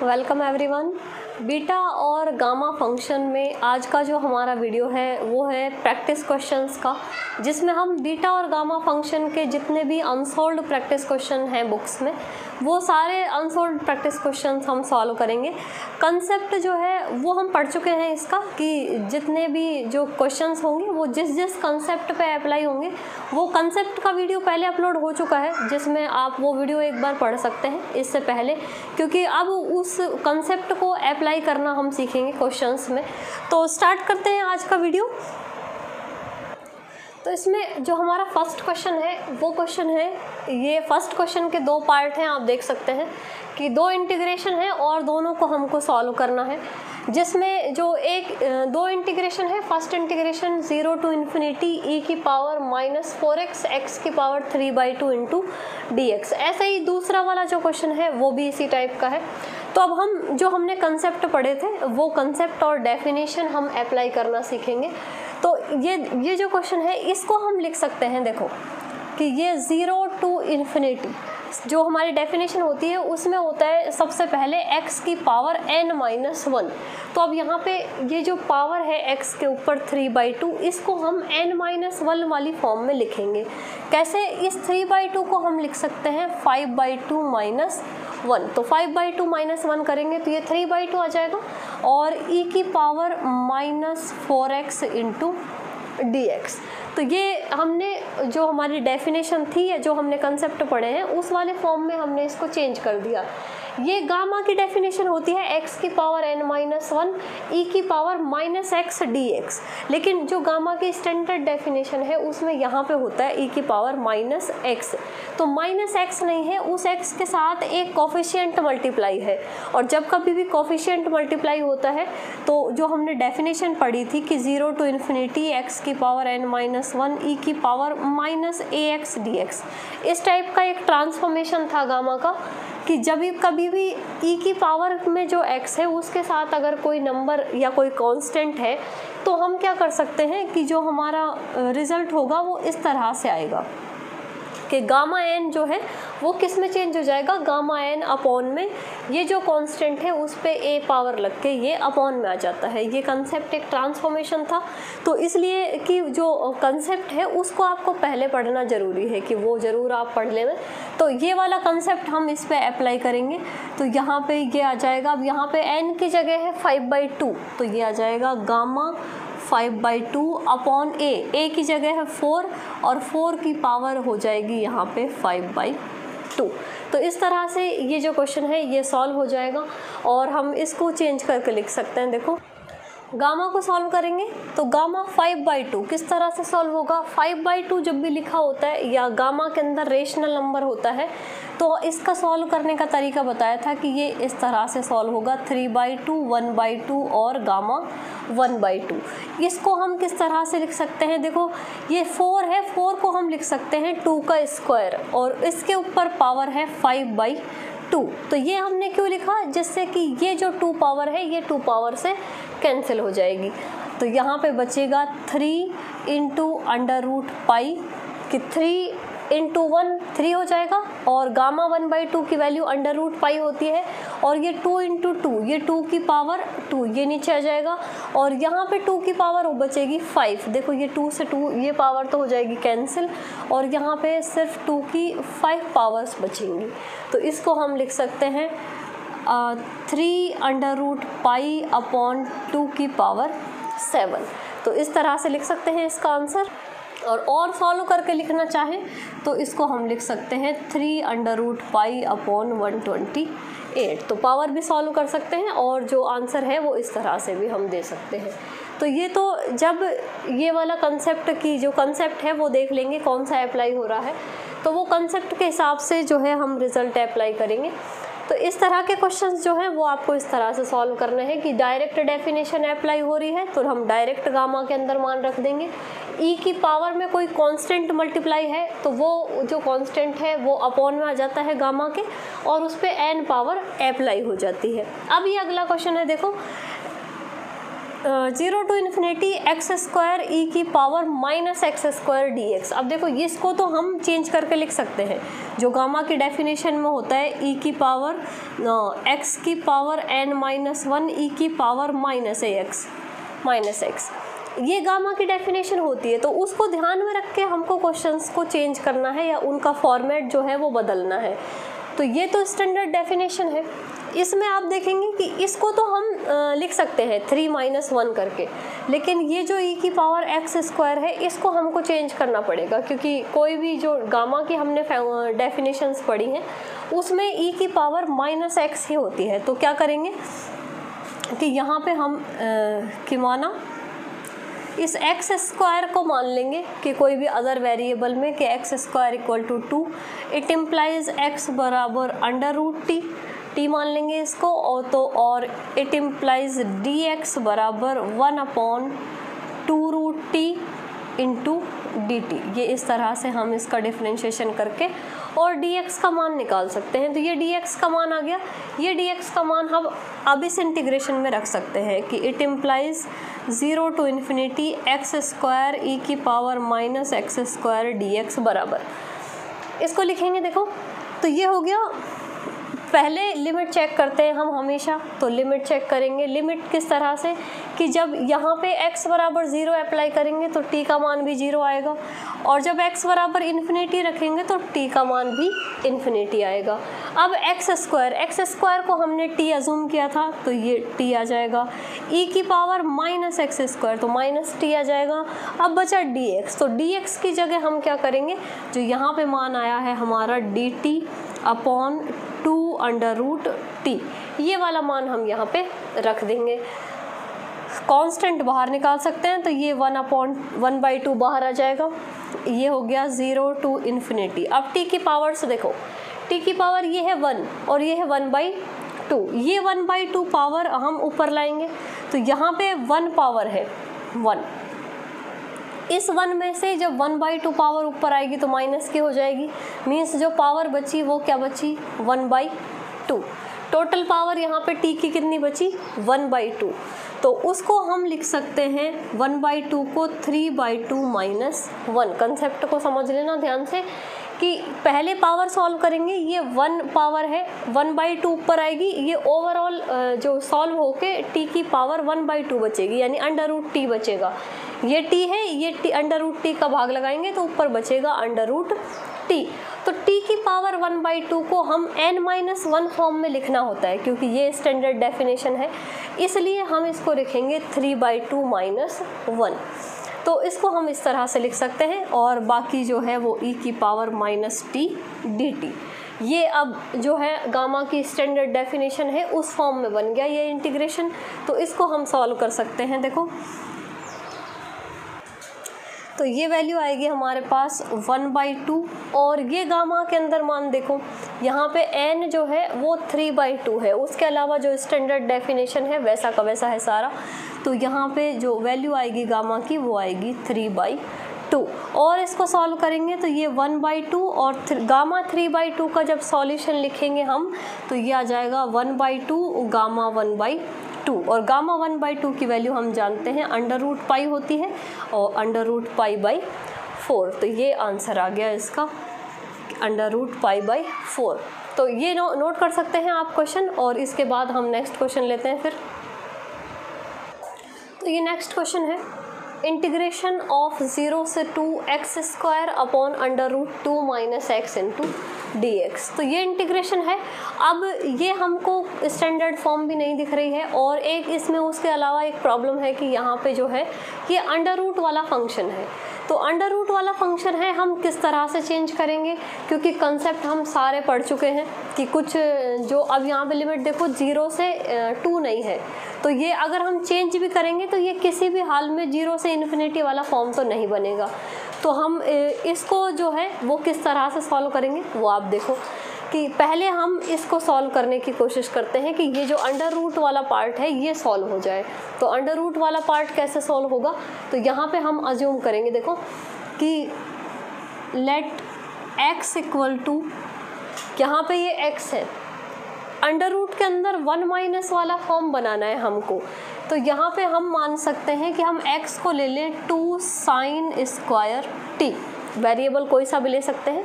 Welcome everyone. Beta और gamma function में आज का जो हमारा वीडियो है वो है प्रैक्टिस क्वेश्चंस का, जिसमें हम बीटा और गामा फंक्शन के जितने भी अनसॉल्व्ड प्रैक्टिस क्वेश्चन हैं बुक्स में वो सारे अनसॉल्व्ड प्रैक्टिस क्वेश्चंस हम सॉल्व करेंगे। कंसेप्ट जो है वो हम पढ़ चुके हैं इसका कि जितने भी जो क्वेश्चंस होंगे वो जिस जिस कंसेप्ट पे अप्लाई होंगे वो कंसेप्ट का वीडियो पहले अपलोड हो चुका है, जिसमें आप वो वीडियो एक बार पढ़ सकते हैं इससे पहले, क्योंकि अब उस कंसेप्ट को अप्लाई करना हम सीखेंगे क्वेश्चंस में। तो स्टार्ट करते हैं आज का वीडियो। तो इसमें जो हमारा फर्स्ट क्वेश्चन है वो क्वेश्चन है, ये फर्स्ट क्वेश्चन के दो पार्ट हैं, आप देख सकते हैं कि दो इंटीग्रेशन है और दोनों को हमको सॉल्व करना है। जिसमें जो दो इंटीग्रेशन है, first integration 0 to infinity e की पावर -4x x की पावर 3/2 इंटू dx। ऐसे ही दूसरा वाला जो क्वेश्चन है वो भी इसी टाइप का है। तो अब हम जो हमने कंसेप्ट पढ़े थे वो कंसेप्ट और डेफिनेशन हम अप्लाई करना सीखेंगे। तो ये जो क्वेश्चन है इसको हम लिख सकते हैं, देखो कि ये 0 to infinity जो हमारी डेफिनेशन होती है उसमें होता है सबसे पहले x की पावर n-1। तो अब यहाँ पे ये जो पावर है x के ऊपर 3/2 इसको हम n-1 वाली फॉर्म में लिखेंगे। कैसे? इस 3/2 को हम लिख सकते हैं 5/2 - 1। तो 5/2 - 1 करेंगे तो ये 3/2 आ जाएगा और e की पावर -4x इंटू dx। तो ये हमने जो हमारी डेफिनेशन थी या जो हमने कंसेप्ट पढ़े हैं उस वाले फॉर्म में हमने इसको चेंज कर दिया। ये गामा की डेफिनेशन होती है x की पावर n-1 e की पावर -x dx, लेकिन जो गामा की स्टैंडर्ड डेफिनेशन है उसमें यहाँ पे होता है e की पावर -x। तो -x नहीं है, उस x के साथ एक कोफिशिएंट मल्टीप्लाई है, और जब कभी भी कोफिशिएंट मल्टीप्लाई होता है तो जो हमने डेफिनेशन पढ़ी थी कि 0 to infinity x की पावर n-1 e की पावर -ax dx, इस टाइप का एक ट्रांसफॉर्मेशन था गामा का कि जब भी कभी भी e की पावर में जो x है उसके साथ अगर कोई नंबर या कोई कांस्टेंट है तो हम क्या कर सकते हैं कि जो हमारा रिजल्ट होगा वो इस तरह से आएगा कि गामा n जो है वो किस में चेंज हो जाएगा, गामा n अपॉन में ये जो कांस्टेंट है उस पे a पावर लग के ये अपॉन में आ जाता है। ये कंसेप्ट एक ट्रांसफॉर्मेशन था, तो इसलिए कि जो कंसेप्ट है उसको आपको पहले पढ़ना ज़रूरी है कि वो ज़रूर आप पढ़ लें। तो ये वाला कंसेप्ट हम इस पे अप्लाई करेंगे। तो यहाँ पे ये आ जाएगा, अब यहाँ पे n की जगह है 5/2, तो ये आ जाएगा गामा 5/2 अपॉन a की जगह है 4 और 4 की पावर हो जाएगी यहाँ पे 5/2। तो इस तरह से ये जो क्वेश्चन है ये सॉल्व हो जाएगा और हम इसको चेंज करके लिख सकते हैं। देखो गामा को सॉल्व करेंगे तो गामा 5/2 किस तरह से सॉल्व होगा। 5/2 जब भी लिखा होता है या गामा के अंदर रेशनल नंबर होता है तो इसका सॉल्व करने का तरीका बताया था कि ये इस तरह से सॉल्व होगा 3/2, 1/2 और गामा 1/2। इसको हम किस तरह से लिख सकते हैं, देखो ये 4 है, 4 को हम लिख सकते हैं 2 का स्क्वायर और इसके ऊपर पावर है 5/2। तो ये हमने क्यों लिखा, जिससे कि ये जो 2 पावर है ये 2 पावर से कैंसिल हो जाएगी। तो यहाँ पे बचेगा 3 इंटू √π कि 3 इंटू 1 3 हो जाएगा और गामा 1/2 की वैल्यू √π होती है और ये 2 इंटू 2 ये 2 की पावर 2 ये नीचे आ जाएगा और यहाँ पे 2 की पावर वो बचेगी 5। देखो ये 2 से 2 ये पावर तो हो जाएगी कैंसिल और यहाँ पे सिर्फ 2 की 5 पावर्स बचेंगी। तो इसको हम लिख सकते हैं 3 √π अपॉन 2 की पावर 7। तो इस तरह से लिख सकते हैं इसका आंसर। और सॉल्व करके लिखना चाहें तो इसको हम लिख सकते हैं 3 √π अपॉन 128। तो पावर भी सॉल्व कर सकते हैं और जो आंसर है वो इस तरह से भी हम दे सकते हैं। तो ये तो जब ये वाला कंसेप्ट की जो कंसेप्ट है वो देख लेंगे कौन सा अप्लाई हो रहा है, तो वो कंसेप्ट के हिसाब से जो है हम रिज़ल्ट अप्लाई करेंगे। तो इस तरह के क्वेश्चंस जो हैं वो आपको इस तरह से सॉल्व करने हैं कि डायरेक्ट डेफिनेशन अप्लाई हो रही है तो हम डायरेक्ट गामा के अंदर मान रख देंगे। ई की पावर में कोई कांस्टेंट मल्टीप्लाई है तो वो जो कांस्टेंट है वो अपॉन में आ जाता है गामा के और उस पर n पावर अप्लाई हो जाती है। अब ये अगला क्वेश्चन है, देखो 0 to infinity x square e की power minus x square d x. अब देखो इसको तो हम चेंज करके लिख सकते हैं, जो गामा की डेफिनेशन में होता है ई की पावर एक्स की पावर एन माइनस वन ई की पावर माइनस ए एक्स माइनस एक्स, ये गामा की डेफिनेशन होती है। तो उसको ध्यान में रख के हमको क्वेश्चंस को चेंज करना है या उनका फॉर्मेट जो है वो बदलना है। तो ये तो स्टैंडर्ड डेफिनेशन है। इसमें आप देखेंगे कि इसको तो हम लिख सकते हैं 3 - 1 करके, लेकिन ये जो ई की पावर एक्स स्क्वायर है इसको हमको चेंज करना पड़ेगा, क्योंकि कोई भी जो गामा की हमने डेफिनेशंस पढ़ी हैं उसमें ई की पावर माइनस एक्स ही होती है। तो क्या करेंगे कि यहाँ पे हम कि माना इस एक्स स्क्वायर को मान लेंगे कि कोई भी अदर वेरिएबल में कि X square equal to 2, it implies X बराबर अंडर रूट टी मान लेंगे इसको, और इट इम्प्लाइज डी एक्स बराबर 1/2 root T into D T. ये इस तरह से हम इसका डिफरेंशिएशन करके और dx का मान निकाल सकते हैं। तो ये dx का मान आ गया। ये dx का मान हम अब इस इंटीग्रेशन में रख सकते हैं कि it implies 0 to infinity x square e की power minus x square d x बराबर, इसको लिखेंगे। देखो तो ये हो गया। पहले लिमिट चेक करते हैं हम हमेशा, तो लिमिट चेक करेंगे। लिमिट किस तरह से कि जब यहाँ पे x बराबर 0 अप्लाई करेंगे तो t का मान भी 0 आएगा, और जब x बराबर इन्फिनिटी रखेंगे तो t का मान भी इन्फिनिटी आएगा। अब एक्स स्क्वायर को हमने t अज्यूम किया था तो ये t आ जाएगा, e की पावर माइनस एक्स स्क्वायर तो माइनस t आ जाएगा। अब बचा dx, तो dx की जगह हम क्या करेंगे, जो यहाँ पे मान आया है हमारा dt upon 2 under root T, ये वाला मान हम यहाँ पे रख देंगे। कांस्टेंट बाहर निकाल सकते हैं तो ये 1/2 बाहर आ जाएगा। ये हो गया 0 to इन्फिनिटी। अब t की पावर से देखो, t की पावर ये है 1 और ये है 1/2, ये 1/2 पावर हम ऊपर लाएंगे तो यहाँ पे 1 पावर है 1। इस 1 में से जब 1/2 पावर ऊपर आएगी तो माइनस की हो जाएगी, मीन्स जो पावर बची वो क्या बची 1/2। टोटल पावर यहाँ पे t की कितनी बची 1/2, तो उसको हम लिख सकते हैं 1/2 को 3/2 माइनस 1। कंसेप्ट को समझ लेना ध्यान से कि पहले पावर सॉल्व करेंगे, ये 1 पावर है 1/2 ऊपर आएगी, ये ओवरऑल जो सॉल्व होके t की पावर 1/2 बचेगी, यानी अंडर रूट टी बचेगा। ये t है, ये t अंडर रूट टी का भाग लगाएंगे तो ऊपर बचेगा अंडर रूट टी। तो t की पावर 1/2 को हम n-1 फॉर्म में लिखना होता है, क्योंकि ये स्टैंडर्ड डेफिनेशन है, इसलिए हम इसको लिखेंगे 3/2 माइनस 1। तो इसको हम इस तरह से लिख सकते हैं, और बाकी जो है वो e की power minus T D T. ये अब जो है गामा की स्टैंडर्ड डेफिनेशन है उस फॉर्म में बन गया ये इंटीग्रेशन। तो इसको हम सॉल्व कर सकते हैं। देखो तो ये वैल्यू आएगी हमारे पास 1/2, और ये गामा के अंदर मान देखो यहाँ पे n जो है वो 3/2 है, उसके अलावा जो स्टैंडर्ड डेफिनेशन है वैसा का वैसा है सारा। तो यहाँ पे जो वैल्यू आएगी गामा की वो आएगी 3/2, और इसको सॉल्व करेंगे तो ये 1/2 और गामा 3/2 का जब सॉल्यूशन लिखेंगे हम तो ये आ जाएगा 1/2 गामा 1/2, और गामा 1/2 की वैल्यू हम जानते हैं अंडर रूट पाई होती है, और अंडर रूट पाई बाई 4। तो ये आंसर आ गया इसका, अंडर रूट पाई बाई 4। तो ये नोट कर सकते हैं आप क्वेश्चन, और इसके बाद हम नेक्स्ट क्वेश्चन लेते हैं फिर। तो ये नेक्स्ट क्वेश्चन है, इंटीग्रेशन ऑफ 0 से 2 X square upon under root 2 minus X into D X. तो ये इंटीग्रेशन है। अब ये हमको स्टैंडर्ड फॉर्म भी नहीं दिख रही है, और एक इसमें उसके अलावा एक प्रॉब्लम है कि यहाँ पे जो है ये अंडर रूट वाला फंक्शन है। तो अंडर रूट वाला फंक्शन है, हम किस तरह से चेंज करेंगे, क्योंकि कंसेप्ट हम सारे पढ़ चुके हैं कि कुछ जो अब यहाँ पे लिमिट देखो 0 से 2 नहीं है, तो ये अगर हम चेंज भी करेंगे तो ये किसी भी हाल में 0 से इन्फिनिटी वाला फॉर्म तो नहीं बनेगा। तो हम इसको जो है वो किस तरह से सॉल्व करेंगे वो आप देखो कि पहले हम इसको सॉल्व करने की कोशिश करते हैं कि ये जो अंडर रूट वाला पार्ट है ये सॉल्व हो जाए। तो अंडर रूट वाला पार्ट कैसे सॉल्व होगा, तो यहाँ पे हम अज्यूम करेंगे देखो कि लेट x इक्वल टू, यहाँ पे ये x है, अंडर रूट के अंदर 1 माइनस वाला फॉर्म बनाना है हमको। तो यहाँ पे हम मान सकते हैं कि हम x को ले लें 2 साइन स्क्वायर t, वेरिएबल कोई सा भी ले सकते हैं।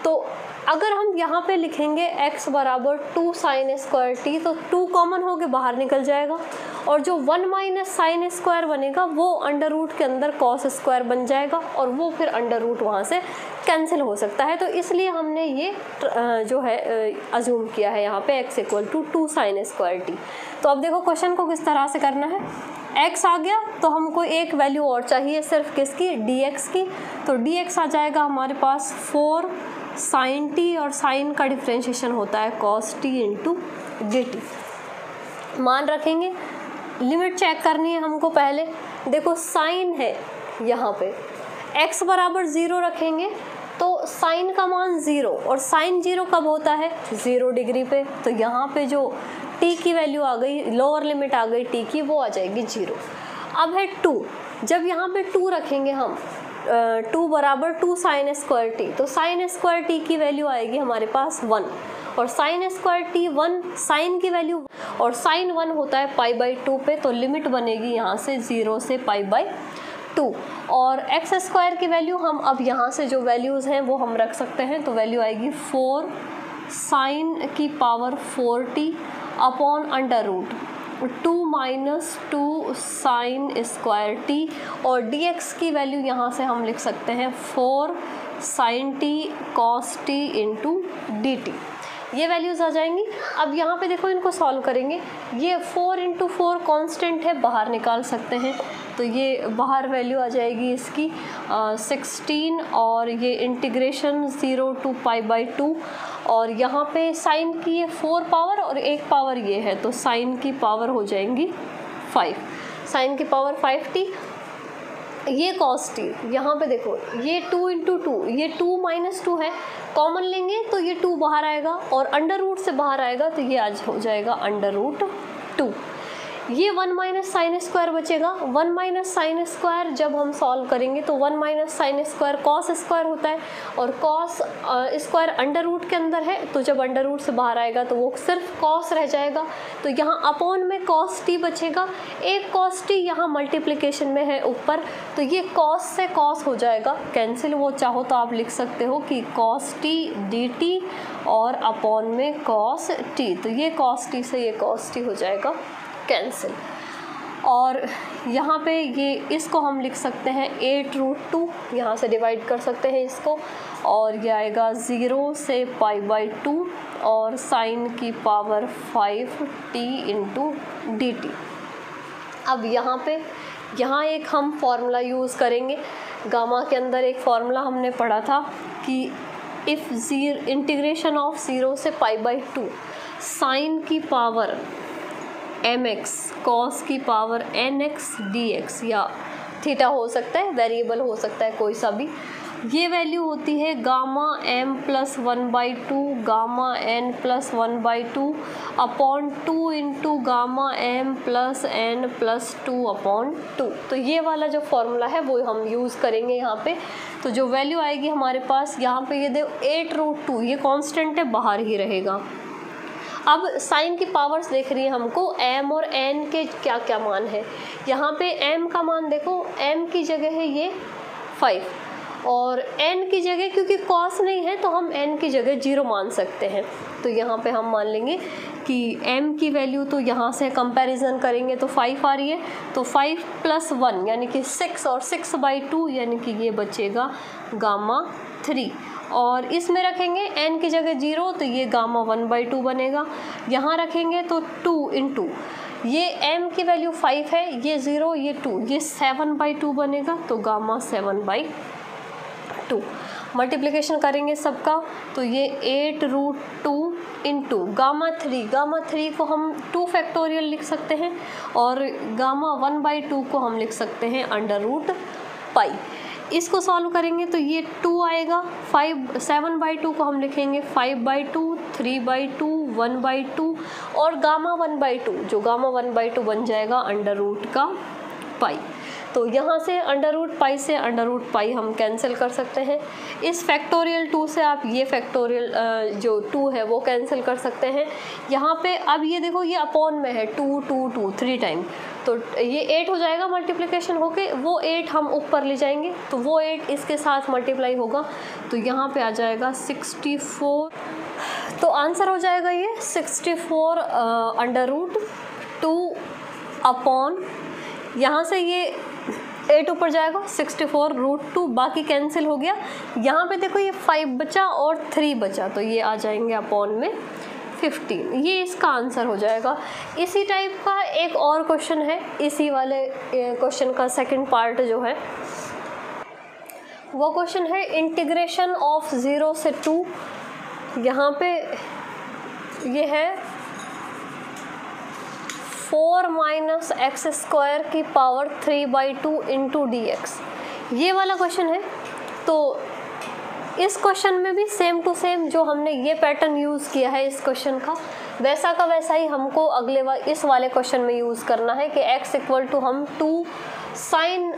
तो अगर हम यहाँ पे लिखेंगे x बराबर 2 साइन स्क्वायर टी, तो 2 कॉमन होके बाहर निकल जाएगा और जो 1 माइनस साइन स्क्वायर बनेगा वो अंडर रूट के अंदर कॉस स्क्वायर बन जाएगा और वो फिर अंडर रूट वहाँ से कैंसिल हो सकता है। तो इसलिए हमने ये जो है अज्यूम किया है यहाँ पे x equal to 2 sine square T. तो अब देखो क्वेश्चन को किस तरह से करना है। x आ गया तो हमको एक वैल्यू और चाहिए सिर्फ किसकी, dx की। तो dx आ जाएगा हमारे पास 4 साइन टी और साइन का डिफ्रेंशिएशन होता है cos T into D T. मान रखेंगे, लिमिट चेक करनी है हमको पहले। देखो साइन है यहाँ पे, x बराबर 0 रखेंगे तो साइन का मान 0 और साइन 0 कब होता है, 0 डिग्री पे। तो यहाँ पे जो t की वैल्यू आ गई, लोअर लिमिट आ गई t की, वो आ जाएगी 0। अब है 2, जब यहाँ पे 2 रखेंगे हम 2 बराबर 2 साइन स्क्वायर टी, तो साइन स्क्वायर टी की वैल्यू आएगी हमारे पास 1 और साइन स्क्वायर टी 1, साइन की वैल्यू और साइन 1 होता है पाई बाई 2 पे। तो लिमिट बनेगी यहाँ से 0 से पाई बाई 2 और एक्स स्क्वायर की वैल्यू हम अब यहाँ से जो वैल्यूज़ हैं वो हम रख सकते हैं। तो वैल्यू आएगी 4 साइन की power 4t upon under root 2 minus 2 sine square T और dx की वैल्यू यहाँ से हम लिख सकते हैं 4 sine T cos T into D T. ये वैल्यूज़ आ जाएंगी। अब यहाँ पे देखो इनको सॉल्व करेंगे, ये 4 इंटू 4 कॉन्स्टेंट है, बाहर निकाल सकते हैं। तो ये बाहर वैल्यू आ जाएगी इसकी 16 और ये इंटीग्रेशन 0 टू पाई बाई 2 और यहाँ पे साइन की ये 4 पावर और एक पावर ये है, तो साइन की पावर हो जाएंगी 5, साइन की पावर 5t। ये कॉस टी, यहाँ पे देखो ये 2 इंटू 2, ये 2 माइनस 2 है, कॉमन लेंगे तो ये 2 बाहर आएगा और अंडर रूट से बाहर आएगा तो ये आज हो जाएगा अंडर रूट 2। ये 1 माइनस साइन स्क्वायर बचेगा। 1 माइनस साइन स्क्वायर जब हम सॉल्व करेंगे तो 1 minus sine square cos square होता है और कॉस स्क्वायर अंडर रूट के अंदर है, तो जब अंडर रूट से बाहर आएगा तो वो सिर्फ कॉस रह जाएगा। तो यहाँ अपॉन में कॉस टी बचेगा, एक कॉस टी यहाँ मल्टीप्लिकेशन में है ऊपर, तो ये कॉस से कॉस हो जाएगा कैंसिल। वो चाहो तो आप लिख सकते हो कि कॉस टी डी टी और अपॉन में कॉस टी, तो ये कॉस टी से ये कॉस टी हो जाएगा कैंसिल। और यहाँ पे ये इसको हम लिख सकते हैं 8 रूट 2, यहाँ से डिवाइड कर सकते हैं इसको और ये आएगा 0 से पाई बाई 2 और साइन की power 5t into D T. अब यहाँ एक हम फॉर्मूला यूज़ करेंगे। गामा के अंदर एक फॉर्मूला हमने पढ़ा था कि इफ़ इंटीग्रेशन ऑफ 0 से पाई बाई 2 साइन की पावर mx कॉस की पावर nx dx, या थीटा हो सकता है, वेरिएबल हो सकता है कोई सा भी, ये वैल्यू होती है gamma m plus 1/2 gamma n plus 1/2 upon 2 into gamma m plus n plus 2 upon 2। तो ये वाला जो फॉर्मूला है वो हम यूज़ करेंगे यहाँ पे। तो जो वैल्यू आएगी हमारे पास यहाँ पे ये देखो 8 रूट 2, ये कांस्टेंट है, बाहर ही रहेगा। अब साइन की पावर्स देख रही है हमको, m और n के क्या क्या मान है। यहाँ पे m का मान देखो, m की जगह है ये 5 और n की जगह क्योंकि cos नहीं है तो हम n की जगह 0 मान सकते हैं। तो यहाँ पे हम मान लेंगे कि m की वैल्यू तो यहाँ से कंपैरिजन करेंगे तो 5 आ रही है, तो 5 प्लस 1 यानी कि 6 और 6/2 यानी कि ये बचेगा गामा 3 और इसमें रखेंगे n की जगह 0 तो ये गामा 1/2 बनेगा। यहाँ रखेंगे तो 2 इंटू ये m की वैल्यू 5 है, ये 0 ये 2, ये 7/2 बनेगा तो गामा 7/2। मल्टीप्लिकेशन करेंगे सबका तो ये 8 रूट 2 इंटू गामा 3 को हम 2 फैक्टोरियल लिख सकते हैं और गामा 1/2 को हम लिख सकते हैं अंडर रूट पाई। इसको सॉल्व करेंगे तो ये 2 आएगा, 7/2 को हम लिखेंगे 5/2 3/2 1/2 और गामा 1/2 जो गामा 1/2 बन जाएगा अंडर रूट का पाई। तो यहाँ से √π से √π हम कैंसिल कर सकते हैं। इस फैक्टोरियल 2 से आप ये फैक्टोरियल जो 2 है वो कैंसिल कर सकते हैं। यहाँ पे अब ये देखो ये अपॉन में है 2 2 2 3 टाइम, तो ये 8 हो जाएगा मल्टीप्लिकेशन होके, वो 8 हम ऊपर ले जाएंगे तो वो 8 इसके साथ मल्टीप्लाई होगा, तो यहाँ पे आ जाएगा 64। तो आंसर हो जाएगा ये 64 √2 अपॉन, यहाँ से ये 8 ऊपर जाएगा 64 √2, बाकी कैंसिल हो गया। यहाँ पे देखो ये 5 बचा और 3 बचा, तो ये आ जाएंगे अपॉन में 15, ये इसका आंसर हो जाएगा। इसी टाइप का एक और क्वेश्चन है, इसी वाले क्वेश्चन का सेकंड पार्ट जो है वो क्वेश्चन है इंटीग्रेशन ऑफ 0 से 2। यहाँ पे ये है 4 - x² की पावर 3/2 × dx, ये वाला क्वेश्चन है। तो इस क्वेश्चन में भी सेम टू सेम जो हमने ये पैटर्न यूज़ किया है इस क्वेश्चन का, वैसा का वैसा ही हमको इस वाले क्वेश्चन में यूज़ करना है कि x = हम 2 sin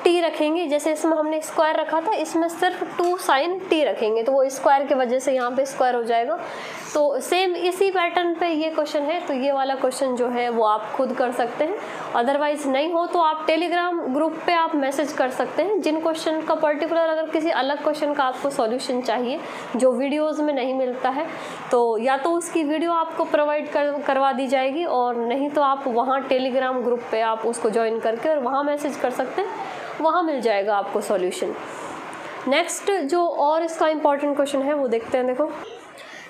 t रखेंगे। जैसे इसमें हमने स्क्वायर रखा था, इसमें सिर्फ 2 sin t रखेंगे, तो वो स्क्वायर की वजह से यहाँ पे स्क्वायर हो जाएगा। तो सेम इसी पैटर्न पे ये क्वेश्चन है, तो ये वाला क्वेश्चन जो है वो आप खुद कर सकते हैं। अदरवाइज नहीं हो तो आप टेलीग्राम ग्रुप पे आप मैसेज कर सकते हैं। जिन क्वेश्चन का पर्टिकुलर अगर किसी अलग क्वेश्चन का आपको सॉल्यूशन चाहिए जो वीडियोज़ में नहीं मिलता है, तो या तो उसकी वीडियो आपको प्रोवाइड करवा दी जाएगी, और नहीं तो आप वहाँ टेलीग्राम ग्रुप पे आप उसको ज्वाइन करके और वहाँ मैसेज कर सकते हैं, वहाँ मिल जाएगा आपको सॉल्यूशन। नेक्स्ट जो और इसका इम्पॉर्टेंट क्वेश्चन है वो देखते हैं। देखो,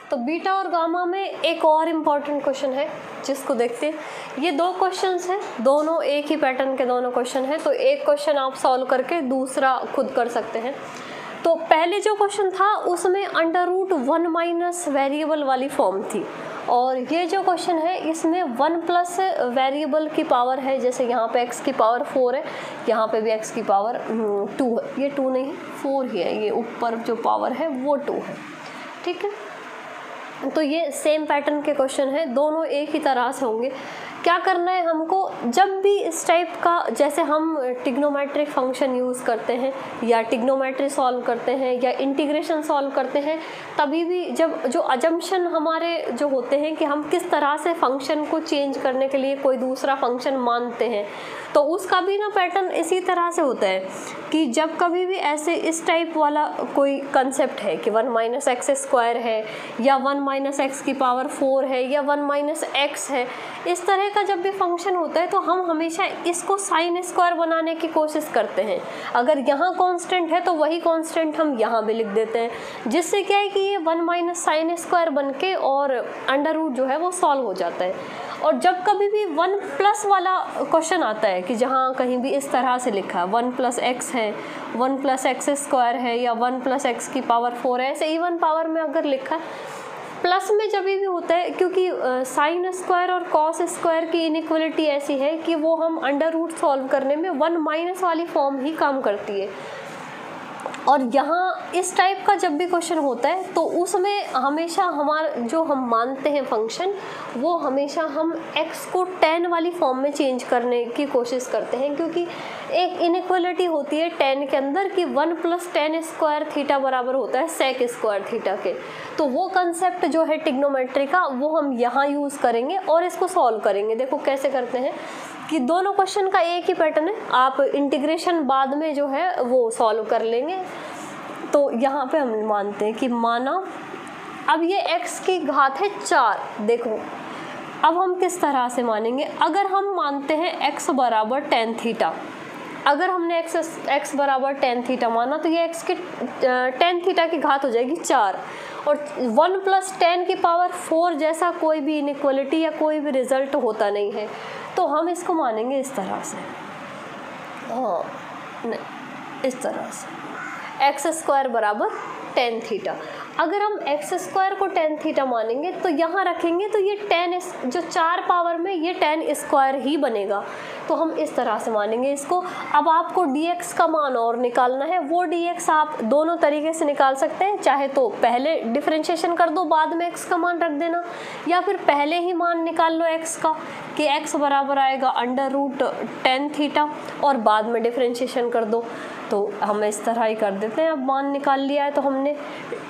तो बीटा और गामा में एक और इम्पॉर्टेंट क्वेश्चन है जिसको देखते हैं। ये 2 क्वेश्चंस हैं, दोनों एक ही पैटर्न के दोनों क्वेश्चन हैं, तो एक क्वेश्चन आप सॉल्व करके दूसरा खुद कर सकते हैं। तो पहले जो क्वेश्चन था उसमें √1 - वेरिएबल वाली फॉर्म थी, और ये जो क्वेश्चन है इसमें 1 + वेरिएबल की पावर है। जैसे यहाँ पे x की पावर 4 है, यहाँ पे भी x की पावर 2 है, ये 2 नहीं है 4 ही है, ये ऊपर जो पावर है वो 2 है, ठीक है। तो ये सेम पैटर्न के क्वेश्चन है, दोनों एक ही तरह से होंगे। क्या करना है हमको, जब भी इस टाइप का, जैसे हम ट्रिग्नोमेट्रिक फंक्शन यूज़ करते हैं या ट्रिग्नोमेट्री सॉल्व करते हैं या इंटीग्रेशन सॉल्व करते हैं, तभी भी जब जो अजम्पशन हमारे जो होते हैं कि हम किस तरह से फंक्शन को चेंज करने के लिए कोई दूसरा फंक्शन मानते हैं, तो उसका भी ना पैटर्न इसी तरह से होता है कि जब कभी भी ऐसे इस टाइप वाला कोई कंसेप्ट है कि 1 - x² है या 1 - x की पावर 4 है या 1 - x है, इस तरह का जब भी फंक्शन होता है तो हम हमेशा इसको sin² बनाने की कोशिश करते हैं। अगर यहाँ कांस्टेंट है तो वही कांस्टेंट हम यहाँ भी लिख देते हैं, जिससे क्या है कि ये 1 - sin² बन के और √ जो है वो सॉल्व हो जाता है। और जब कभी भी 1+ वाला क्वेश्चन आता है कि जहाँ कहीं भी इस तरह से लिखा है 1 + x है, 1 + x² है या 1 + x की पावर 4 है, ऐसे इवन पावर में अगर लिखा है, प्लस में जब भी होता है, क्योंकि sin² और cos² की इनइक्वलिटी ऐसी है कि वो हम √ सॉल्व करने में 1 - वाली फॉर्म ही काम करती है। और यहाँ इस टाइप का जब भी क्वेश्चन होता है तो उसमें हमेशा हमारा जो हम मानते हैं फंक्शन, वो हमेशा हम x को tan वाली फॉर्म में चेंज करने की कोशिश करते हैं, क्योंकि एक इनइक्वलिटी होती है tan के अंदर कि 1 + tan² थीटा बराबर होता है sec² थीटा के। तो वो कंसेप्ट जो है ट्रिग्नोमेट्री का वो हम यहाँ यूज़ करेंगे और इसको सॉल्व करेंगे। देखो कैसे करते हैं कि दोनों क्वेश्चन का एक ही पैटर्न है, आप इंटीग्रेशन बाद में जो है वो सॉल्व कर लेंगे। तो यहाँ पे हम मानते हैं कि माना अब ये x की घात है 4। देखो अब हम किस तरह से मानेंगे, अगर हम मानते हैं x = tan थीटा, अगर हमने x = tan थीटा माना तो ये x के tan थीटा की घात हो जाएगी 4, और 1 + tan की पावर 4 जैसा कोई भी इनइक्वलिटी या कोई भी रिजल्ट होता नहीं है। तो हम इसको मानेंगे इस तरह से, नहीं इस तरह से x² = tan थीटा। अगर हम एक्स स्क्वायर को टेन थीटा मानेंगे तो यहाँ रखेंगे तो ये टेन जो 4 पावर में ये टेन स्क्वायर ही बनेगा, तो हम इस तरह से मानेंगे इसको। अब आपको dx का मान और निकालना है, वो dx आप दोनों तरीके से निकाल सकते हैं, चाहे तो पहले डिफरेंशिएशन कर दो बाद में x का मान रख देना, या फिर पहले ही मान निकाल लो x का कि x बराबर आएगा √10 थीटा और बाद में डिफरेंशिएशन कर दो। तो हम इस तरह ही कर देते हैं। अब मान निकाल लिया है तो हमने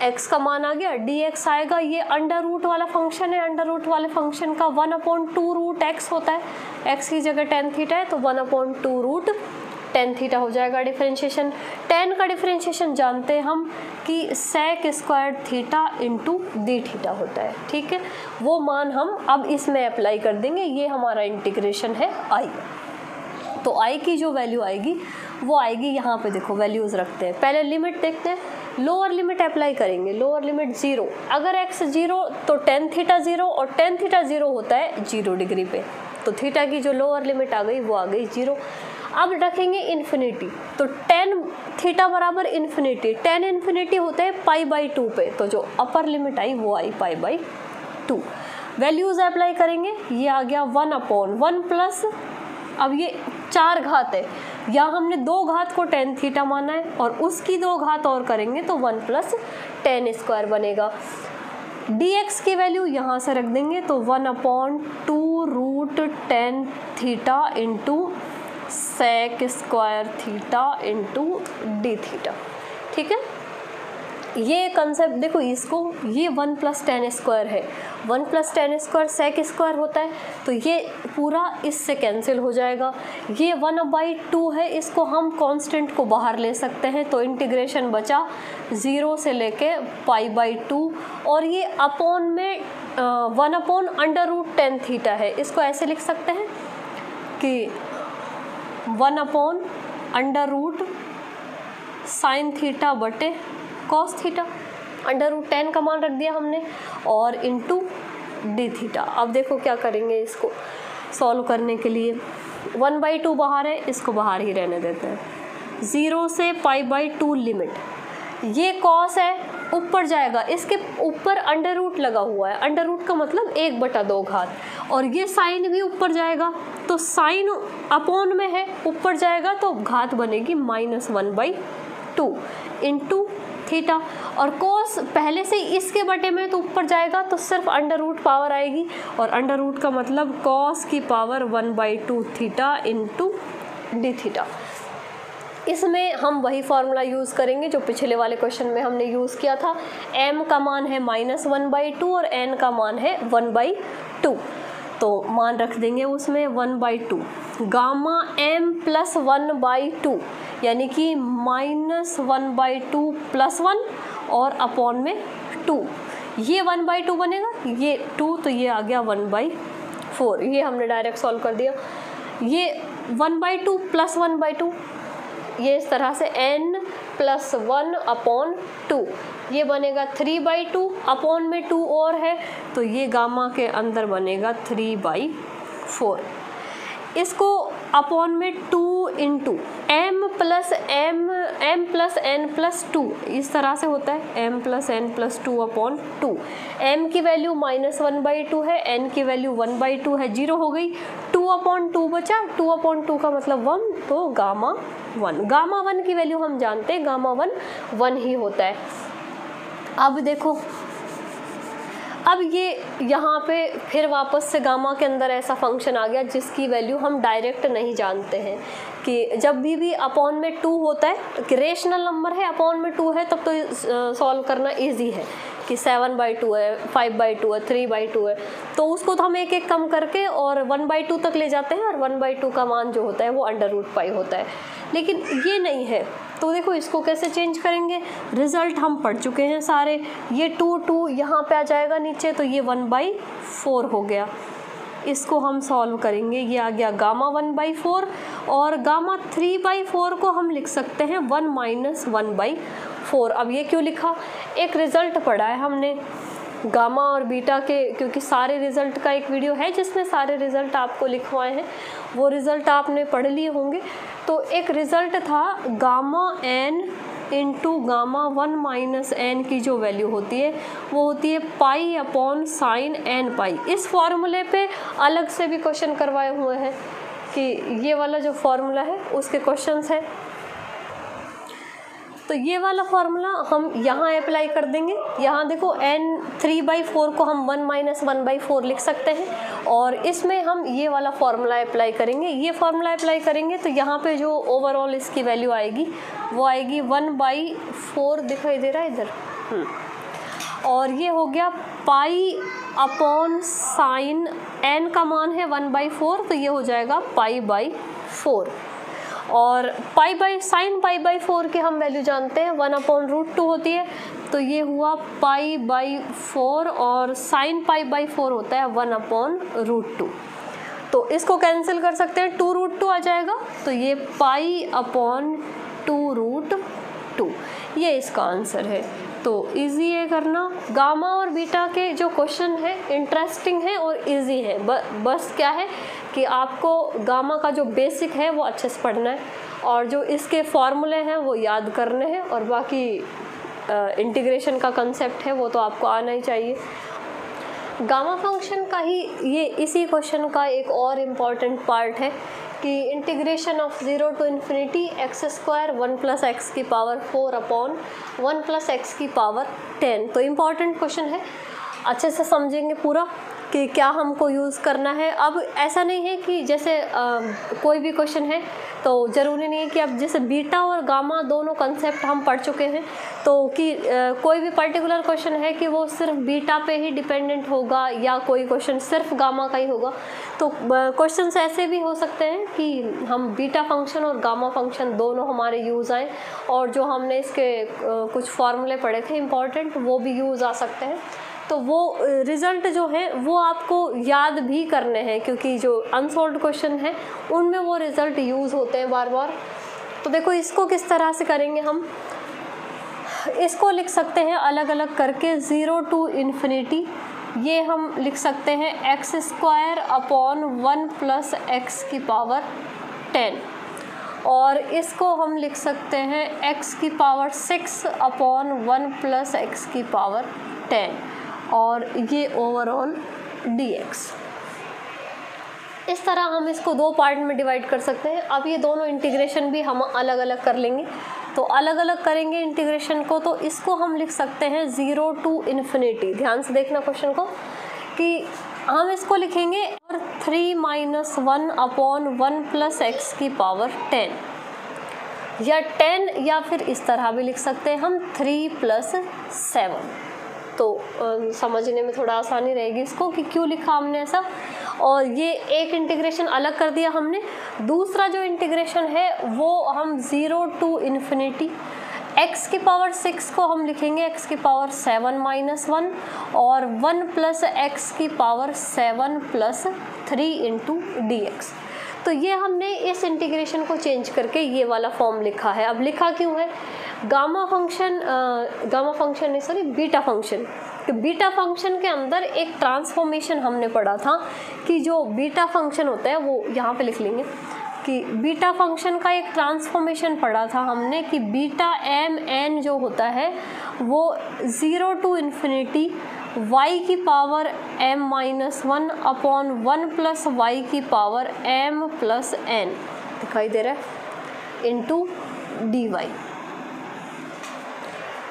x का मान आ गया, dx आएगा, ये अंडर रूट वाला फंक्शन है, अंडर रूट वाले फंक्शन का 1/2√x होता है, x की जगह टेन थीटा है तो 1/2√10 थीटा हो जाएगा डिफरेंशिएशन। 10 का डिफरेंशिएशन जानते हैं हम कि sec square theta into D theta होता है, ठीक है। वो मान हम अब इसमें अप्लाई कर देंगे, ये हमारा इंटीग्रेशन है i। तो i की जो वैल्यू आएगी वो आएगी, यहाँ पे देखो वैल्यूज़ रखते हैं, पहले लिमिट देखते हैं, लोअर लिमिट अप्लाई करेंगे, लोअर लिमिट 0, अगर x 0 तो टेन थीटा 0 और टेन थीटा 0 होता है 0 डिग्री पे, तो थीटा की जो लोअर लिमिट आ गई वो आ गई 0। अब रखेंगे इन्फिनिटी, तो टेन थीटा बराबर इन्फिनिटी, टेन इन्फिनिटी होते हैं π/2 पे, तो जो अपर लिमिट आई वो आई π/2। वैल्यूज़ अप्लाई करेंगे, ये आ गया 1/1 प्लस, अब ये 4 घात है, यहाँ हमने 2 घात को टेन थीटा माना है और उसकी 2 घात और करेंगे तो 1 + टेन स्क्वायर बनेगा। dx की वैल्यू यहाँ से रख देंगे तो 1/2√10 theta into sec square theta into D theta, ठीक है। ये कंसेप्ट देखो, इसको ये 1 + टेन स्क्वायर है, 1 + टेन स्क्वायर sec स्क्वायर होता है, तो ये पूरा इससे कैंसिल हो जाएगा। ये 1/2 है, इसको हम कांस्टेंट को बाहर ले सकते हैं, तो इंटीग्रेशन बचा 0 से लेके π/2 और ये अपॉन में 1/√10 थीटा है, इसको ऐसे लिख सकते हैं कि 1/√sin थीटा बटे कॉस थीटा, √10 का मान रख दिया हमने और इंटू डी थीटा। अब देखो क्या करेंगे इसको सॉल्व करने के लिए, 1/2 बाहर है, इसको बाहर ही रहने देते हैं, 0 से π/2 लिमिट, ये कॉस है ऊपर जाएगा, इसके ऊपर अंडर रूट लगा हुआ है, अंडर रूट का मतलब 1/2 घात, और ये साइन भी ऊपर जाएगा, तो साइन अपॉन में है ऊपर जाएगा तो घात बनेगी -1/2 इंटू थीटा, और कोस पहले से इसके बटे में तो ऊपर जाएगा तो सिर्फ अंडर रूट पावर आएगी, और अंडर रूट का मतलब कॉस की power 1/2 theta into D theta. इसमें हम वही फॉर्मूला यूज़ करेंगे जो पिछले वाले क्वेश्चन में हमने यूज़ किया था, m का मान है -1/2 और n का मान है 1/2, तो मान रख देंगे उसमें 1/2, गामा m + 1/2 यानी कि -1/2 + 1 और अपॉन में 2, ये 1/2 बनेगा, ये 2 तो ये आ गया 1/4, ये हमने डायरेक्ट सॉल्व कर दिया। ये 1/2 + 1/2 ये इस तरह से n + 1/2, ये बनेगा 3/2, अपॉन में 2 और है तो ये गामा के अंदर बनेगा 3/4। इसको अपॉन में 2 इंटू m + n + 2 इस तरह से होता है, m + n + 2/2, m की वैल्यू -1/2 है, n की वैल्यू 1/2 है, 0 हो गई, 2/2 बचा, 2/2 का मतलब 1, तो गामा 1, गामा 1 की वैल्यू हम जानते हैं, गामा 1 ही होता है। अब देखो, अब ये यहाँ पे फिर वापस से गामा के अंदर ऐसा फंक्शन आ गया जिसकी वैल्यू हम डायरेक्ट नहीं जानते हैं, कि जब भी अपॉन में 2 होता है कि रेशनल नंबर है, अपॉन में 2 है, तब तो सॉल्व करना इजी है कि 7/2 है, 5/2 है, 3/2 है, तो उसको तो हम एक एक कम करके और 1/2 तक ले जाते हैं, और 1/2 का मान जो होता है वो √π होता है, लेकिन ये नहीं है। तो देखो इसको कैसे चेंज करेंगे, रिजल्ट हम पढ़ चुके हैं सारे, ये 2 यहाँ पे आ जाएगा नीचे, तो ये 1/4 हो गया, इसको हम सॉल्व करेंगे, ये आ गया गामा 1/4, और गामा 3/4 को हम लिख सकते हैं 1 - 1/4। अब ये क्यों लिखा, एक रिज़ल्ट पढ़ा है हमने गामा और बीटा के, क्योंकि सारे रिज़ल्ट का एक वीडियो है जिसमें सारे रिज़ल्ट आपको लिखवाए हैं, वो रिज़ल्ट आपने पढ़ लिए होंगे। तो एक रिज़ल्ट था gamma n into gamma 1 minus N की जो वैल्यू होती है वो होती है pi upon sine N pi. इस फॉर्मूले पे अलग से भी क्वेश्चन करवाए हुए हैं कि ये वाला जो फॉर्मूला है उसके क्वेश्चंस है। तो ये वाला फॉर्मूला हम यहाँ अप्लाई कर देंगे। यहाँ देखो n 3/4 को हम 1 माइनस 1/4 लिख सकते हैं और इसमें हम ये वाला फॉर्मूला अप्लाई करेंगे। ये फॉर्मूला अप्लाई करेंगे तो यहाँ पे जो ओवरऑल इसकी वैल्यू आएगी वो आएगी 1/4 दिखाई दे रहा है इधर। और ये हो गया पाई अपॉन साइन n का मान है 1/4 तो ये हो जाएगा पाई/4। और साइन पाई/4 की हम वैल्यू जानते हैं 1/√2 होती है तो ये हुआ पाई/4 और साइन पाई/4 होता है 1/√2। तो इसको कैंसिल कर सकते हैं, 2√2 आ जाएगा तो ये पाई/2√2 ये इसका आंसर है। तो इजी है करना। गामा और बीटा के जो क्वेश्चन है इंटरेस्टिंग है और इजी है। बस क्या है कि आपको गामा का जो बेसिक है वो अच्छे से पढ़ना है और जो इसके फॉर्मूले हैं वो याद करने हैं और बाकी इंटीग्रेशन का कंसेप्ट है वो तो आपको आना ही चाहिए। गामा फंक्शन का ही ये इसी क्वेश्चन का एक और इम्पॉर्टेंट पार्ट है कि integration of 0 to infinity x² 1 + x की पावर 4 अपॉन 1 + x की पावर 10। तो इम्पॉर्टेंट क्वेश्चन है, अच्छे से समझेंगे पूरा कि क्या हमको यूज़ करना है। अब ऐसा नहीं है कि जैसे कोई भी क्वेश्चन है तो ज़रूरी नहीं है कि अब जैसे बीटा और गामा दोनों कंसेप्ट हम पढ़ चुके हैं तो कि कोई भी पर्टिकुलर क्वेश्चन है कि वो सिर्फ बीटा पे ही डिपेंडेंट होगा या कोई क्वेश्चन सिर्फ गामा का ही होगा। तो क्वेश्चंस ऐसे भी हो सकते हैं कि हम बीटा फंक्शन और गामा फंक्शन दोनों हमारे यूज़ आए और जो हमने इसके कुछ फॉर्मूले पढ़े थे इम्पॉर्टेंट वो भी यूज़ आ सकते हैं। तो वो रिज़ल्ट जो है वो आपको याद भी करने हैं क्योंकि जो अनसॉल्व्ड क्वेश्चन है उनमें वो रिज़ल्ट यूज़ होते हैं बार बार। तो देखो इसको किस तरह से करेंगे हम, इसको लिख सकते हैं अलग अलग करके 0 टू इन्फिनिटी। ये हम लिख सकते हैं x² अपॉन 1 + x की पावर 10 और इसको हम लिख सकते हैं x की पावर 6 अपॉन 1 + x की पावर 10 और ये ओवरऑल dx। इस तरह हम इसको दो पार्ट में डिवाइड कर सकते हैं। अब ये दोनों इंटीग्रेशन भी हम अलग अलग कर लेंगे तो अलग अलग करेंगे इंटीग्रेशन को। तो इसको हम लिख सकते हैं 0 टू इन्फिनिटी। ध्यान से देखना क्वेश्चन को कि हम इसको लिखेंगे 3 - 1 अपॉन 1 + x की पावर 10 या 10 या फिर इस तरह भी लिख सकते हैं हम 3 + 7। तो समझने में थोड़ा आसानी रहेगी इसको कि क्यों लिखा हमने ऐसा। और ये एक इंटीग्रेशन अलग कर दिया हमने। दूसरा जो इंटीग्रेशन है वो हम 0 टू इन्फिनिटी x की पावर 6 को हम लिखेंगे x की पावर 7 - 1 और 1 + x की पावर 7 + 3 इंटू dx। तो ये हमने इस इंटीग्रेशन को चेंज करके ये वाला फॉर्म लिखा है। अब लिखा क्यों है, बीटा फंक्शन कि बीटा फंक्शन के अंदर एक ट्रांसफॉर्मेशन हमने पढ़ा था कि जो बीटा फंक्शन होता है वो यहाँ पे लिख लेंगे कि बीटा फंक्शन का एक ट्रांसफॉर्मेशन पढ़ा था हमने कि बीटा mn जो होता है वो 0 टू इन्फिनिटी y की पावर m-1 अपॉन 1 + y की पावर m + n दिखाई दे रहा है इंटू dy।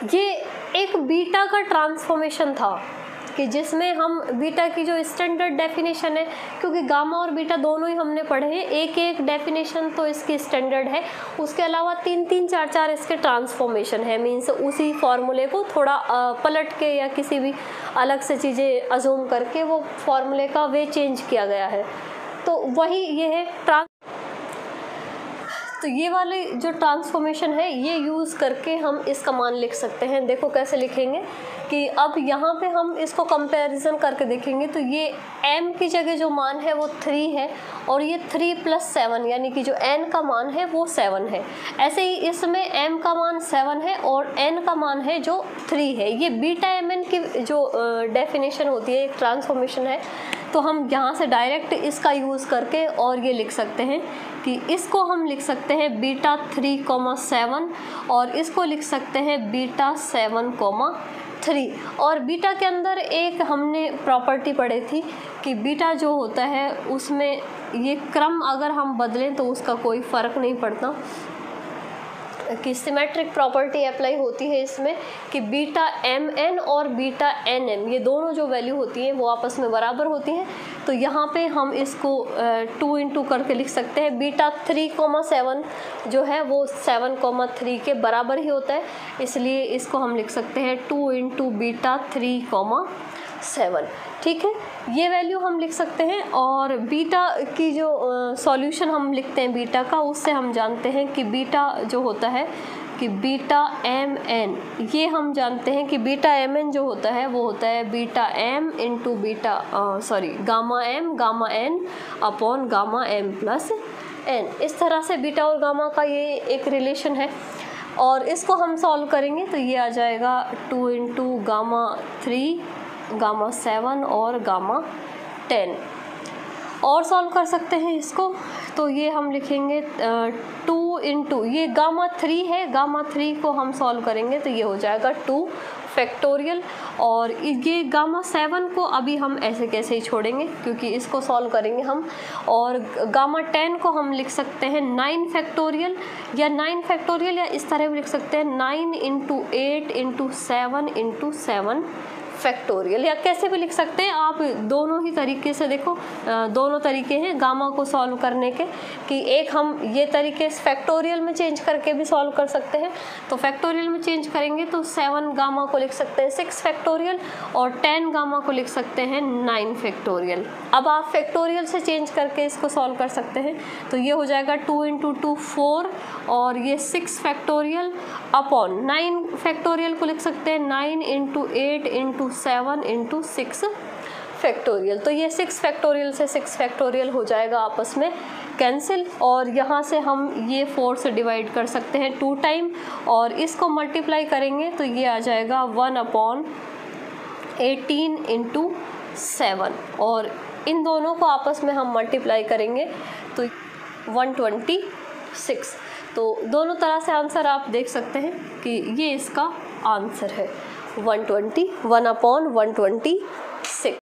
ये एक बीटा का ट्रांसफॉर्मेशन था कि जिसमें हम बीटा की जो स्टैंडर्ड डेफिनेशन है, क्योंकि गामा और बीटा दोनों ही हमने पढ़े हैं, एक एक डेफिनेशन तो इसकी स्टैंडर्ड है, उसके अलावा 3-3 4-4 इसके ट्रांसफॉर्मेशन है। मीन्स उसी फॉर्मूले को थोड़ा पलट के या किसी भी अलग से चीज़ें अजूम करके वो फॉर्मूले का वे चेंज किया गया है। तो वही ये है तो ये वाले जो ट्रांसफॉर्मेशन है ये यूज़ करके हम इसका मान लिख सकते हैं। देखो कैसे लिखेंगे कि अब यहाँ पे हम इसको कंपैरिजन करके देखेंगे तो ये m की जगह जो मान है वो 3 है और ये 3 + 7 यानी कि जो n का मान है वो 7 है। ऐसे ही इसमें m का मान 7 है और n का मान है जो 3 है। ये बीटा mn की जो डेफिनेशन होती है, एक ट्रांसफॉर्मेशन है तो हम यहाँ से डायरेक्ट इसका यूज़ करके और ये लिख सकते हैं कि इसको हम लिख सकते हैं बीटा 3,7 और इसको लिख सकते हैं बीटा 7,3। और बीटा के अंदर एक हमने प्रॉपर्टी पढ़ी थी कि बीटा जो होता है उसमें ये क्रम अगर हम बदलें तो उसका कोई फ़र्क नहीं पड़ता, कि सिमेट्रिक प्रॉपर्टी अप्लाई होती है इसमें कि बीटा mn और बीटा nm ये दोनों जो वैल्यू होती हैं वो आपस में बराबर होती हैं। तो यहाँ पे हम इसको 2 इंटू करके लिख सकते हैं। बीटा 3,7 जो है वो 7,3 के बराबर ही होता है, इसलिए इसको हम लिख सकते हैं 2 इंटू बीटा 3,7। ठीक है, ये वैल्यू हम लिख सकते हैं। और बीटा की जो सॉल्यूशन हम लिखते हैं बीटा का, उससे हम जानते हैं कि बीटा जो होता है कि बीटा mn, ये हम जानते हैं कि बीटा mn जो होता है वो होता है beta m into beta gamma m gamma n upon gamma m plus n। इस तरह से बीटा और गामा का ये एक रिलेशन है और इसको हम सॉल्व करेंगे तो ये आ जाएगा 2 इंटू गामा 3 गामा 7 और गामा 10। और सॉल्व कर सकते हैं इसको, तो ये हम लिखेंगे 2 इंटू ये गामा 3 है, गामा 3 को हम सॉल्व करेंगे तो ये हो जाएगा 2 फैक्टोरियल। और ये गामा 7 को अभी हम ऐसे कैसे ही छोड़ेंगे क्योंकि इसको सॉल्व करेंगे हम। और गामा 10 को हम लिख सकते हैं 9 फैक्टोरियल या 9 फैक्टोरियल, या इस तरह भी लिख सकते हैं 9 इंटू 8 इंटू 7 इंटू 7 फैक्टोरियल, या कैसे भी लिख सकते हैं आप। दोनों ही तरीके से देखो, दोनों तरीके हैं गामा को सॉल्व करने के, कि एक हम ये तरीके फैक्टोरियल में चेंज करके भी सॉल्व कर सकते हैं। तो फैक्टोरियल में चेंज करेंगे तो 7 गामा को लिख सकते हैं 6 फैक्टोरियल और 10 गामा को लिख सकते हैं 9 फैक्टोरियल। अब आप फैक्टोरियल से चेंज करके इसको सॉल्व कर सकते हैं, तो ये हो जाएगा 2 इंटू 2 4 और ये 6 फैक्टोरियल अपॉन 9 फैक्टोरियल को लिख सकते हैं 9 इंटू 8 इंटू 7 इंटू 6 फैक्टोरियल। तो ये 6 फैक्टोरियल से 6 फैक्टोरियल हो जाएगा आपस में कैंसिल, और यहाँ से हम ये 4 से डिवाइड कर सकते हैं 2 टाइम, और इसको मल्टीप्लाई करेंगे तो ये आ जाएगा 1/18 इंटू 7, और इन दोनों को आपस में हम मल्टीप्लाई करेंगे तो 126। तो दोनों तरह से आंसर आप देख सकते हैं कि ये इसका आंसर है 1/126।